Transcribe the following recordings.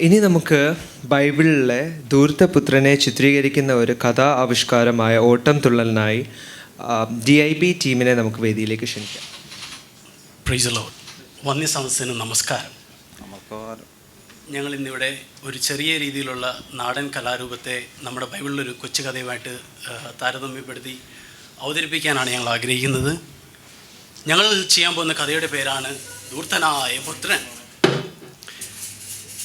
ഇനി നമുക്ക് ബൈബിളിലെ ധൂർത്തപുത്രനെ ചിത്രീകരിക്കുന്ന ഒരു കഥാ ആവിഷ്കാരമായ ഓട്ടം തുള്ളലിനായി DIB ടീമിനെ നമുക്ക് വേദിയിലേക്ക് ക്ഷണിക്കാം. Praise the lord. വന്യസദസ്സിന് നമസ്കാരം. ഞങ്ങൾ ഇന്നിവിടെ ഒരു ചെറിയ രീതിയിലുള്ള നാടൻ കലാരൂപത്തെ നമ്മുടെ ബൈബിളിലൊരു കൊച്ചു കഥയുമായിട്ട് താരതമ്യപ്പെടുത്തി അവതരിപ്പിക്കാനാണ് ഞങ്ങൾ ആഗ്രഹിക്കുന്നത്. ഞങ്ങൾ ചെയ്യാൻ പോകുന്ന കഥയുടെ പേരാണ് ധൂർത്തനായ പുത്രൻ.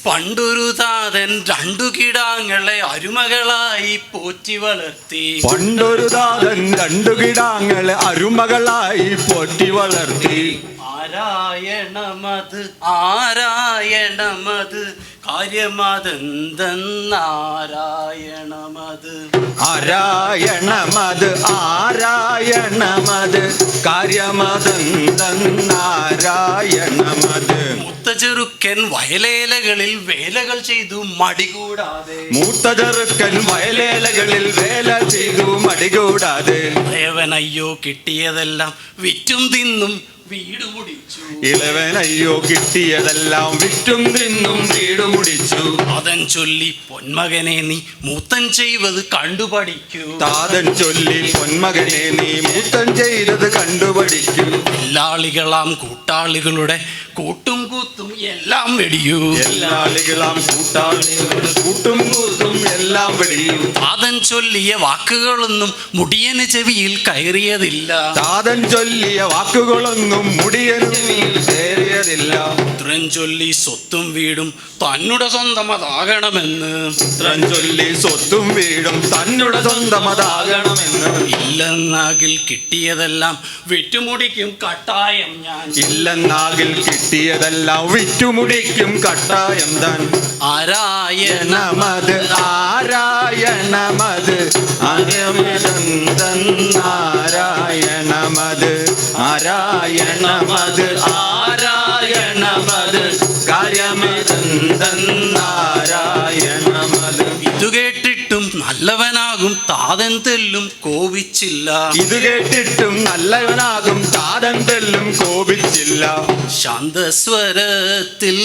പണ്ടൊരു താതൻ രണ്ടു കിടാങ്ങളെ അരുമകളായി പോറ്റി വളർത്തി. പണ്ടൊരു താതൻ രണ്ടു കിടാങ്ങളെ അരുമകളായി പോറ്റി വളർത്തി. ആരായണമത് ആരായണമത് കാര്യമതെന്തെന്നാരായണമത്. ആരായണമത് ആരായണമത് കാര്യമതെന്തെന്നാരായണമത്. മൂത്ത ചെറുക്കൻ വയലേലകളിൽ വേലകൾ ചെയ്തു മടികൂടാതെ. മൂത്ത ചെറുക്കൻ വയലേലകളിൽ വേല ചെയ്തു മടികൂടാതെ. ഇളയവനയ്യോ കിട്ടിയതെല്ലാം വിറ്റും തിന്നും വീട് മുടിച്ചു. ഇളവനയ്യോ കിട്ടിയതെല്ലാം വിറ്റും തിന്നും വീട് മുടിച്ചു. താതൻ ചൊല്ലി പൊന്മകനെ നീ മൂത്തൻ ചെയ്വത് കണ്ടുപഠിക്കൂ. താതൻ ചൊല്ലി പൊന്മകനെ നീ മൂത്തൻ ചെയ്തത് കണ്ടുപഠിക്കൂ. എല്ലാളികളാം കൂട്ടാളികളുടെ കൂട്ടും കൂത്തും എല്ലാം വെടിയൂ. എല്ലാളികളാം കൂട്ടാളികളുടെ കൂട്ടും കൂത്തും എല്ലാം വെടിയൂ. താതൻ ചൊല്ലിയ വാക്കുകളൊന്നും മുടിയന് ചെവിയിൽ കയറിയതില്ല. താതൻ ചൊല്ലിയ വാക്കുകളൊന്നും മുടിയന് കയറിയതില്ല. പുത്രൻ ചൊല്ലി സ്വത്തും വീടും തന്നുടെ സ്വന്തമതാകണമെന്ന്. പുത്രൻ ചൊല്ലി സ്വത്തും വീടും തന്നുടെ സ്വന്തമതാകണമെന്ന്. ഇല്ലെന്നാകിൽ കിട്ടിയതെല്ലാം വിറ്റുമുടിക്കും കട്ടായം ഞാൻ. ഇല്ലെന്നാകിൽ കിട്ടിയതെല്ലാം വിറ്റുമുടിക്കും കട്ടായം താൻ. ആരായണമത് ആരായണമത് ആരായണമത് ആരായണമത് ആരായണമത് കാര്യമതെന്തെന്നാരായണമത്. ഇതു കേട്ടിട്ടും നല്ലവനാകും താതൻ തെല്ലും കോപിച്ചില്ല. ഇത് കേട്ടിട്ടും നല്ലവനാകും താതൻ തെല്ലും കോപിച്ചില്ല. ശാന്തസ്വരത്തിൽ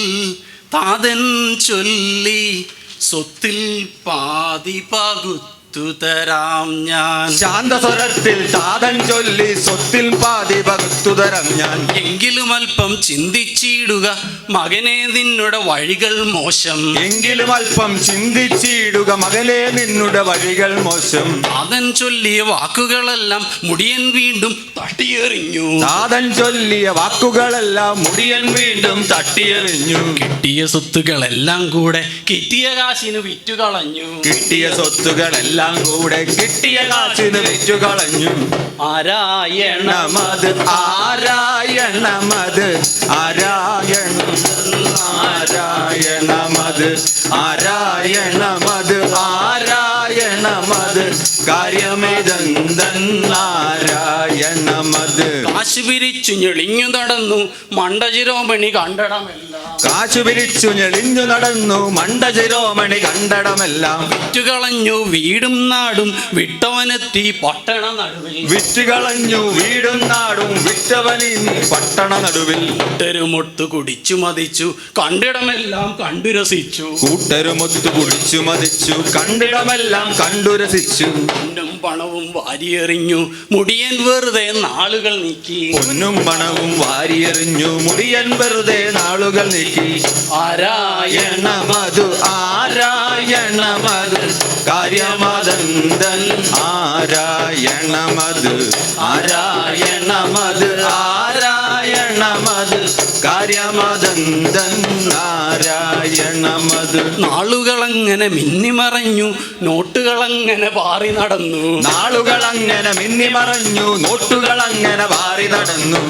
താതൻ ചൊല്ലി സ്വത്തിൽ പാതി പകുത്തു തരാം ഞാൻ. ശാന്തസ്വരത്തിൽ താതൻ ചൊല്ലി സ്വത്തിൽ പാതി പകുത്തു തരാം ഞാൻ. എങ്കിലും അല്പം ചിന്തിച്ചിടുക മകനെ നിന്നുടെ വഴികൾ മോശം. എങ്കിലും അല്പം ചിന്തിച്ചിടുക മകനെ നിന്നുടെ വഴികൾ മോശം. താതൻ ചൊല്ലിയ വാക്കുകളെല്ലാം മുടിയൻ വീണ്ടും തട്ടിയെറിഞ്ഞു. താതൻ ചൊല്ലിയ വാക്കുകളെല്ലാം മുടിയൻ വീണ്ടും തട്ടിയെറിഞ്ഞു. കിട്ടിയ സ്വത്തുക്കളെല്ലാം കൂടെ കിട്ടിയ കാശിന് വിറ്റുകളഞ്ഞു. കിട്ടിയ സ്വത്തുകളെല്ലാം കൂടെ കിട്ടിയ കാശിന് വിറ്റുകളഞ്ഞു. ആരായണമത് ആരായണമത് ആരായണമത് ആരായണമത് ആരായണമത് കാര്യമേതെന്തെന്നാരായണമത്. കാശ് പിരിച്ചു ഞെളിഞ്ഞു നടന്നു മണ്ടശിരോമണി കണ്ടടമെല്ലാം. കാശു പിരിച്ചു ഞെളിഞ്ഞു നടന്നു മണ്ടശിരോമണി കണ്ടടമെല്ലാം. വിറ്റുകളഞ്ഞു വീടും നാടും വിട്ടവനെത്തി പട്ടണ നടുവിൽ. വിറ്റുകളഞ്ഞു വീടും നാടും വിറ്റവനി പട്ടണ നടുവിൽ. കൂട്ടരുമൊത്തു കുടിച്ചു മതിച്ചു കണ്ടിടമെല്ലാം കണ്ടുരസിച്ചു. കൂട്ടരുമൊത്തു കുടിച്ചു മതിച്ചു കണ്ടിടമെല്ലാം കണ്ടുരസിച്ചു. പൊന്നും പണവും വാരിയെറിഞ്ഞു മുടിയൻ വെറുതെ നാളുകൾ നീക്കി. പൊന്നും പണവും വാരിയെറിഞ്ഞു മുടിയൻ വെറുതെ നാളുകൾ നീക്കി. ആരായണമതു ആരായണമത് കാര്യമതെന്തൻ ആരായണമത് ആരായണമത് ആരായണമത് കാര്യമതെന്തൻ ആരായണമത്. നാളുകളങ്ങനെ മിന്നിമറഞ്ഞു നോട്ടുകളങ്ങനെ പാറി നടന്നു. നാളുകളങ്ങനെ മിന്നിമറഞ്ഞു നോട്ടുകളങ്ങനെ പാറി നടന്നു.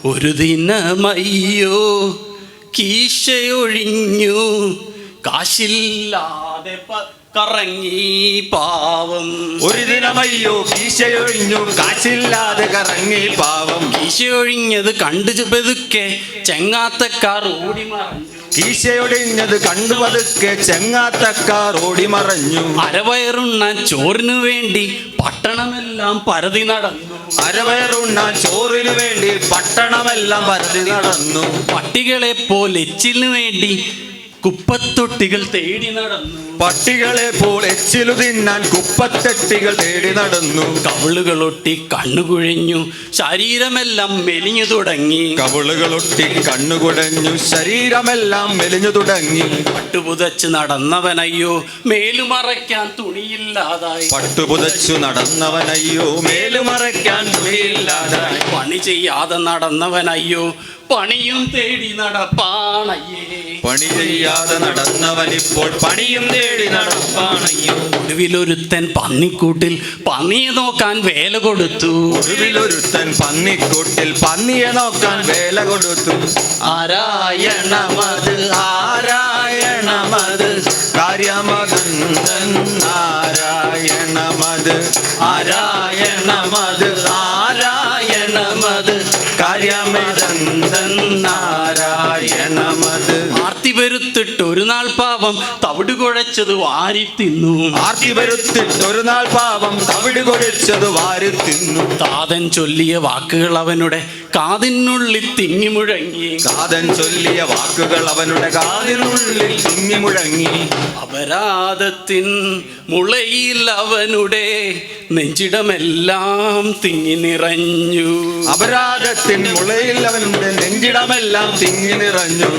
ഒരു ദിനമയ്യോ കീശയൊഴിഞ്ഞു കാശില്ലാതെ കറങ്ങി പാവം. ഒരു ദിനമയ്യോ കീശയൊഴിഞ്ഞു കാശില്ലാതെ കറങ്ങി പാവം. കീശയൊഴിഞ്ഞത് കണ്ടു പെതുക്കെ ചെങ്ങാത്തക്കാർ ഓടി മറഞ്ഞു. കീശയൊടിഞ്ഞത് കണ്ടു പതുക്കെ ചെങ്ങാത്തക്കാർ ഓടി മറഞ്ഞു. അരവയറുണ്ണാൻ ചോറിനു വേണ്ടി പട്ടണമെല്ലാം പരതി നടന്നു. അരവയറുണ്ണാൻ ചോറിനു വേണ്ടി പട്ടണമെല്ലാം പരതി നടന്നു. പട്ടികളെ പോലെ എച്ചിലിനു വേണ്ടി കുപ്പത്തൊട്ടികൾ തേടി നടന്നു. പട്ടികളെ പോൽ എച്ചിലു തിന്നാൻ കുപ്പത്തെട്ടികൾ തേടി നടന്നു. കവിളുകളൊട്ടി കണ്ണുകുഴഞ്ഞു ശരീരമെല്ലാം മെലിഞ്ഞു തുടങ്ങി. കവിളുകളൊട്ടി കണ്ണുകുടഞ്ഞു ശരീരമെല്ലാം മെലിഞ്ഞു തുടങ്ങി. പട്ടുപുതച്ച് നടന്നവനയ്യോ മേലുമറയ്ക്കാൻ തുണിയില്ലാതായി. പട്ടുപുതച്ചു നടന്നവനയ്യോ മേലുമറയ്ക്കാൻ തുണിയില്ലാതായി. പണി ചെയ്യാതെ നടന്നവനയ്യോ പണിയും തേടി നടപ്പാണയ്യേ. പണി ചെയ്യാതെ നടന്നവനിപ്പോൾ പണിയും തേടി നടപ്പാണയ്യോ. ഒടുവിലൊരുത്തൻ പന്നിക്കൂട്ടിൽ പന്നിയെ നോക്കാൻ വേല കൊടുത്തു. ഒടുവിലൊരുത്തൻ പന്നിക്കൂട്ടിൽ പന്നിയെ നോക്കാൻ വേല കൊടുത്തു. ആരായണമത് ആരായണമത് കാര്യമതന്തൻ നാരായണമത് ആരായണമത് ആരായണമത് കാര്യമതന്തൻ നാരായണമത്. ആർത്തി വരുത്തിട്ട് ഒരു നാൾ പാവം തവിട് കുഴച്ചത് വാരി തിന്നു. ആർത്തി വരുത്തിട്ട് ഒരു നാൾ പാവം തവിട് കുഴച്ചത് വാരി തിന്നു. താതൻ ചൊല്ലിയ വാക്കുകൾ അവനുടെ കാതിനുള്ളിൽ തിങ്ങി മുഴങ്ങി. കാതൻ ചൊല്ലിയ വാക്കുകൾ അവനുടെ കാതിനുള്ളിൽ തിങ്ങി മുഴങ്ങി. അപരാധത്തിൻ മുളയിൽ അവനുടെ നെഞ്ചിടമെല്ലാം തിങ്ങി നിറഞ്ഞു. അപരാധത്തിൻ മുളയിൽ അവനുടെ നെഞ്ചിടമെല്ലാം തിങ്ങി നിറഞ്ഞു.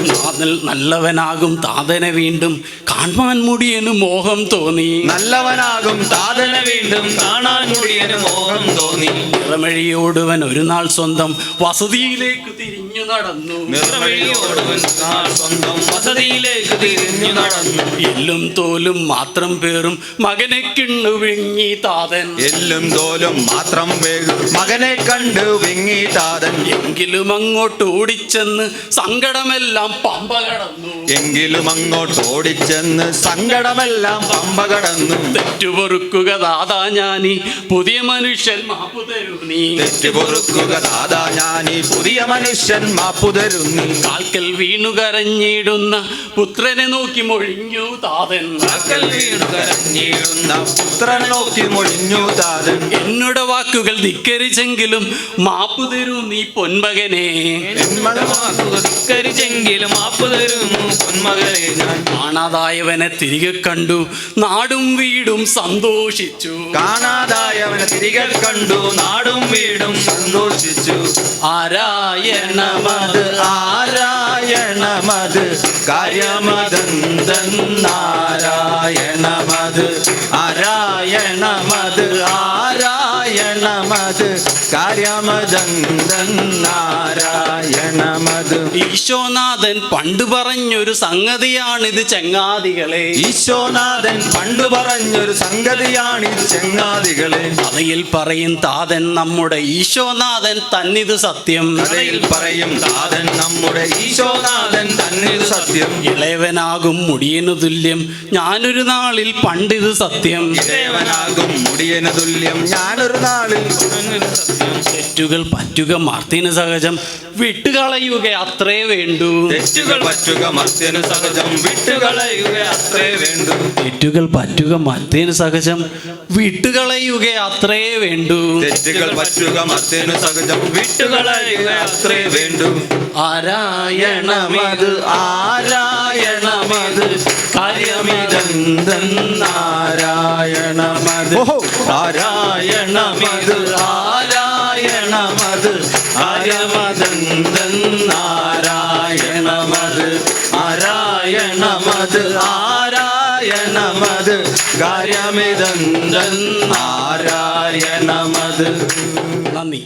നല്ലവനാകും താതനെ വീണ്ടും കാണാൻ മുടിയന് മോഹം തോന്നി. നല്ലവനാകും താതനെ വീണ്ടും കാണാൻ മുടിയന് മോഹം തോന്നി. നിറമഴിയോടുവൻ ഒരു നാൾ സ്വന്തം വസതിയിലേക്ക് തിരിഞ്ഞു നടന്നു. നിറവഴിയോടുവൻ സ്വന്തം വസതിയിലേക്ക് തിരിഞ്ഞു നടന്നു. എല്ലും തോലും മാത്രം പേറും മകനെ കിണ്ണു വിങ്ങി താതൻ. എല്ലും തോലും മാത്രം വേഗം മകനെ കണ്ട് വിങ്ങി താതൻ. എങ്കിലും അങ്ങോട്ട് ഓടിച്ചെന്ന് സങ്കടമെല്ലാം പമ്പ കടന്നു. എങ്കിലും അങ്ങോട്ട് ഓടിച്ചെന്ന് സങ്കടമെല്ലാം പമ്പ കടന്നു. തെറ്റുപൊറുക്കുക ദാദാ ഞാനീ പുതിയ മനുഷ്യൻ മാപ്പു തരൂ നീ. തെറ്റുപൊറുക്കുക ദാദാ ഞാനീ പുതിയ മനുഷ്യൻ മാപ്പു തരും നീ. കാൽക്കൽ വീണു കരഞ്ഞിടുന്ന പുത്രനെ നോക്കി മൊഴിഞ്ഞു താതൻ. കാൽക്കൽ വീണു കരഞ്ഞിടുന്ന പുത്രനെ നോക്കി മൊഴിഞ്ഞു താതൻ. എന്നോട് വാക്കുകൾ ധിക്കരിച്ചെങ്കിലും മാപ്പു തരൂ നീ പൊന്മകനെ. ധിക്കരിച്ചെങ്കിലും മാപ്പു തരുന്നു പൊന്മകനെ ഞാൻ. കാണാതായവനെ തിരികെ കണ്ടു നാടും വീടും സന്തോഷിച്ചു. കാണാതായവനെ തിരികെ കണ്ടു നാടും വീടും സന്തോഷിച്ചു. ആരായണമത് ആരായണമത് കാര്യമതന്തൻ നാരായണമത് ആരായണമത് ആരായണമത് കാര്യമതന്തൻ നാരായണമത്. ഈശോനാഥൻ പണ്ട് പറഞ്ഞൊരു സംഗതിയാണിത് ചങ്ങാതികളെ. ഈശോനാഥൻ പണ്ട് പറഞ്ഞൊരു സംഗതിയാണിത് ചങ്ങാതികളെ. കഥയിൽ പറയും താതൻ നമ്മുടെ ഈശോനാഥൻ തന്നിത് സത്യം. കഥയിൽ പറയും താതൻ നമ്മുടെ ഈശോനാഥൻ തന്നിത് സത്യം. ഇളയവനാകും മുടിയനു തുല്യം ഞാനൊരു നാളിൽ പണ്ടിത് സത്യം. ഇളയവനാകും മുടിയന് തുല്യം ഞാനൊരു നാളിൽ സത്യം. തെറ്റുകൾ പറ്റുക മർത്തിന് സഹജം വിട്ടുകളയുക അത്രേ വേണ്ടൂ. തെറ്റുകൾ പറ്റുക മർത്യന് സഹജം വിട്ടുകളയുക അത്രേ വേണ്ടു. തെറ്റുകൾ പറ്റുക മർത്തിന് സഹജം വിട്ടുകളയുക അത്രേ വേണ്ടൂ. തെറ്റുകൾ പറ്റുക മർത്യന് സഹജം വിട്ടുകളയുക അത്രേ വേണ്ടു. ആരായണമത് ആരായണമത് കാര്യമിതന്തൻ നാരായണമത് ആരായണമത് ആരായണമത് കാര്യമതന്തൻ നാരായണമത് ആരായണമത് ആരായണമത് കാര്യമിതന്തൻ നാരായണമത്. നന്ദി.